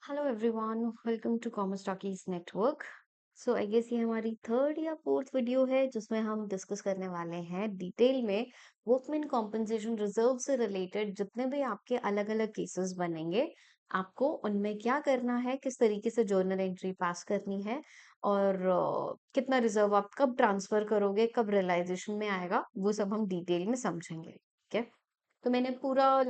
Hello everyone, welcome to Commerce Talkies network. So I guess ये हमारी third या fourth video है जिसमें हम डिस्कस करने वाले हैं डिटेल में वर्कमैन कॉम्पेंसेशन रिजर्व से रिलेटेड जितने भी आपके अलग अलग केसेस बनेंगे, आपको उनमें क्या करना है, किस तरीके से जर्नल एंट्री पास करनी है और कितना रिजर्व आप कब ट्रांसफर करोगे, कब रियलाइजेशन में आएगा, वो सब हम डिटेल में समझेंगे। ठीक है। तो मैंने पूरा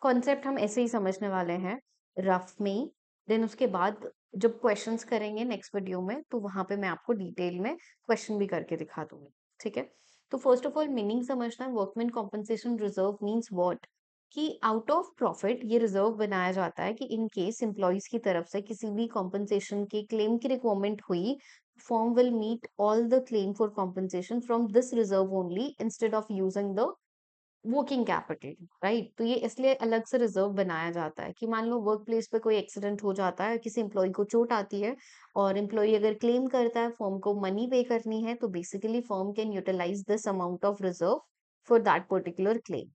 कॉन्सेप्ट हम ऐसे ही समझने वाले हैं रफ में ही। देन उसके बाद जब क्वेश्चंस करेंगे नेक्स्ट वीडियो में तो वहां पे मैं आपको डिटेल में क्वेश्चन भी करके दिखा दूंगी। ठीक है। तो फर्स्ट ऑफ ऑल मीनिंग समझना, workman compensation reserve means what, कि आउट ऑफ प्रॉफिट ये रिजर्व बनाया जाता है कि इन केस एम्प्लॉयज की तरफ से किसी भी कॉम्पनसेशन की क्लेम की रिक्वायरमेंट हुई, form will meet all the claim for compensation from this reserve only instead of using the working capital. Right. तो ये इसलिए अलग से रिजर्व बनाया जाता है कि मान लो वर्क प्लेस पे कोई एक्सीडेंट हो जाता है, किसी एम्प्लॉय को चोट आती है और एम्प्लॉय अगर क्लेम करता है, फर्म को मनी पे करनी है, तो basically firm can utilise this amount of reserve for that particular claim.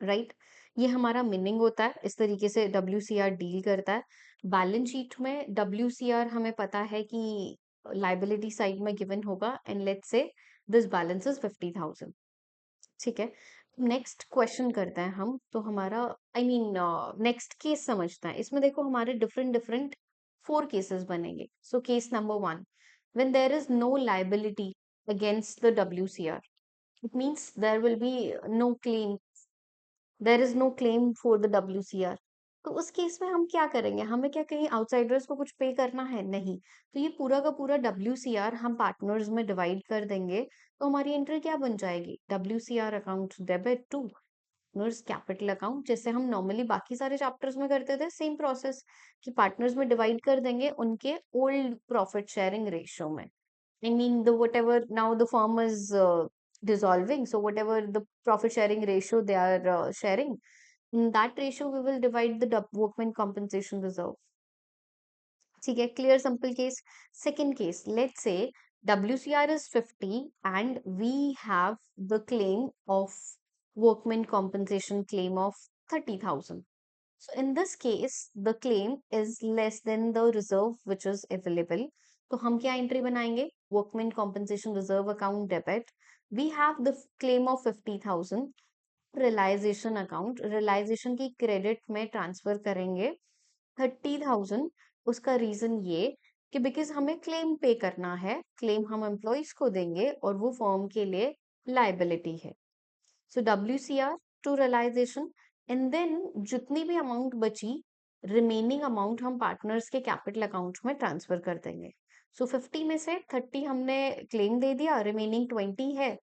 Right. ये हमारा मीनिंग होता है। इस तरीके से WCR डील करता है। बैलेंस शीट में WCR हमें पता है कि लाइबिलिटी साइड में गिवन होगा and let's say this balance is 50,000। ठीक है। नेक्स्ट क्वेश्चन करते हैं हम। तो हमारा नेक्स्ट केस समझते हैं। इसमें देखो हमारे डिफरेंट डिफरेंट 4 केसेस बनेंगे। So case number 1, when there is no liability against the WCR, it means there will be no claim, there is no claim for the WCR। तो उस केस में हम क्या करेंगे? हमें क्या कहीं आउटसाइडर्स को कुछ पे करना है? नहीं। तो ये पूरा का पूरा WCR हम पार्टनर्स में डिवाइड कर देंगे। तो हमारी एंट्री क्या बन जाएगी? WCR account debit to partners capital account, जैसे हम नॉर्मली बाकी सारे चैप्टर्स में करते थे, सेम प्रोसेस कि पार्टनर्स में डिवाइड कर देंगे उनके ओल्ड प्रॉफिट शेयरिंग रेशियो में। I mean, the whatever now the firm is dissolving, so whatever the profit sharing ratio they are sharing, in that ratio we will divide the workman compensation reserve. ठीक है, clear simple case. Second case, let's say WCR is 50 and we have the claim of workman compensation claim of 30,000. So in this case, the claim is less than the reserve which is available. तो हम क्या entry बनाएंगे? Workman compensation reserve account debit, we have the claim of 50,000, realisation account, realisation की credit में transfer करेंगे 30,000। उसका reason ये कि बिकॉज हमें क्लेम पे करना है, क्लेम हम एम्प्लॉयज को देंगे और वो फर्म के लिए लाइबिलिटी है। So WCR to realisation and then जितनी भी अमाउंट बची, रिमेनिंग अमाउंट हम पार्टनर्स के कैपिटल अकाउंट में ट्रांसफर कर देंगे। सो 50 में से 30 हमने क्लेम दे दिया, रिमेनिंग 20 है,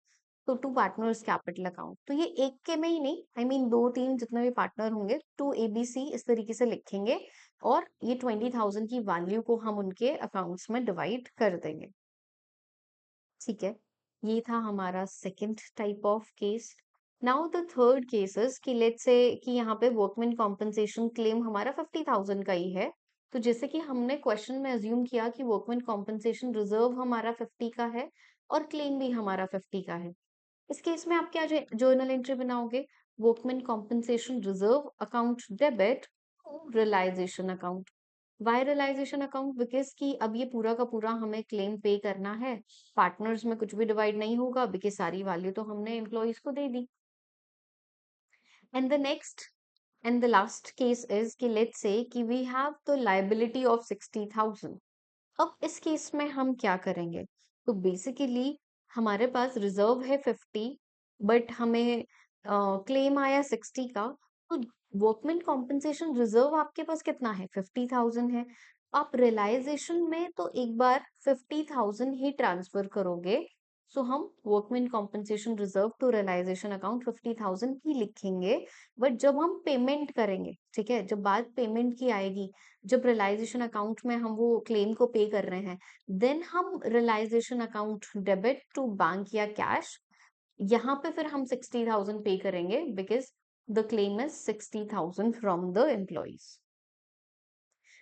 तो टू पार्टनर्स कैपिटल अकाउंट। तो ये एक के में ही नहीं, दो तीन जितने भी पार्टनर होंगे, टू ABC इस तरीके से लिखेंगे और ये 20,000 की वैल्यू को हम उनके अकाउंट्स में डिवाइड कर देंगे। ठीक है। ये था हमारा second type of case. Now the third cases कि लेट्स से कि यहाँ पे वर्कमैन कॉम्पनसेशन क्लेम हमारा 50,000 का ही है। तो जैसे कि हमने क्वेश्चन में अज्यूम किया कि वर्कमैन कॉम्पनसेशन रिजर्व हमारा 50 का है और क्लेम भी हमारा 50 का है। इस केस में आप क्या जर्नल एंट्री बनाओगे? Workman compensation reserve account debit realisation account. Why realisation account? Because कि अब ये पूरा का पूरा हमें क्लेम पे करना है, पार्टनर्स में कुछ भी डिवाइड नहीं होगा बिकॉज सारी वैल्यू तो हमने एम्प्लॉयज को दे दी। And the next and the last case is कि लेट्स से कि we have the liability of 60,000। अब इस केस में हम क्या करेंगे? तो बेसिकली हमारे पास रिजर्व है 50, बट हमें क्लेम आया 60 का। तो वर्कमैन कॉम्पनसेशन रिजर्व आपके पास कितना है? 50,000 है। आप रियलाइजेशन में तो एक बार 50,000 ही ट्रांसफर करोगे। सो हम workman compensation reserve to realisation account 50,000 ही लिखेंगे। बट जब हम पेमेंट करेंगे, ठीक है, जब बात पेमेंट की आएगी, जब रियलाइजेशन अकाउंट में हम वो क्लेम को पे कर रहे हैं, देन हम realisation account debit to bank या कैश, यहाँ पे फिर हम 60,000 पे करेंगे because the claim is 60,000 from the employees.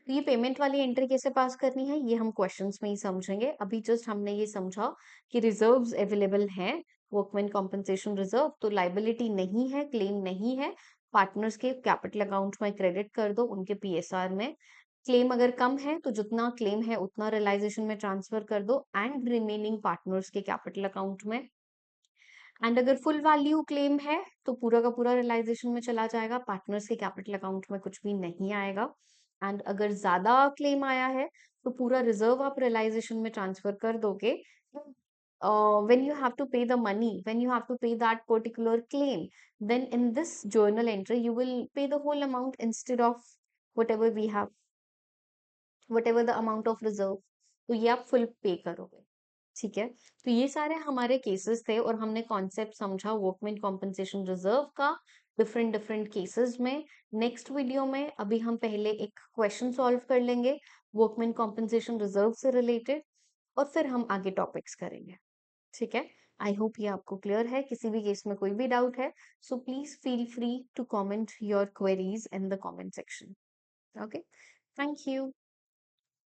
तो ये पेमेंट वाली एंट्री कैसे पास करनी है ये हम क्वेश्चंस में ही समझेंगे। अभी जस्ट हमने ये समझा कि रिजर्व्स अवेलेबल हैं, वर्कमैन कॉम्पनसेशन रिजर्व, तो लाइबिलिटी नहीं है, क्लेम नहीं है, पार्टनर्स के कैपिटल अकाउंट में क्रेडिट कर दो, उनके पीएसआर में। क्लेम अगर कम है तो जितना क्लेम है उतना रियलाइजेशन में ट्रांसफर कर दो एंड रिमेनिंग पार्टनर्स के कैपिटल अकाउंट में। एंड अगर फुल वैल्यू क्लेम है तो पूरा का पूरा रियलाइजेशन में चला जाएगा, पार्टनर्स के कैपिटल अकाउंट में कुछ भी नहीं आएगा। एंड अगर ज्यादा क्लेम आया है तो पूरा रिजर्व आप रियलाइजेशन में ट्रांसफर कर दोगे। When you have to pay the money, when you have to pay that particular claim, then in this journal entry you will pay the whole amount instead of whatever we have, whatever the amount of reserve, तो ये आप full पे करोगे। ठीक है, तो ये सारे हमारे केसेस थे और हमने कॉन्सेप्ट समझा वर्कमैन कॉम्पनसेशन रिजर्व का डिफरेंट डिफरेंट केसेस में। नेक्स्ट वीडियो में अभी हम पहले एक क्वेश्चन सॉल्व कर लेंगे वर्कमैन कॉम्पनसेशन रिजर्व से रिलेटेड, और फिर हम आगे टॉपिक्स करेंगे। ठीक है, आई होप ये आपको क्लियर है। किसी भी केस में कोई भी डाउट है so please feel free to comment your queries in the comment section. Okay, thank you.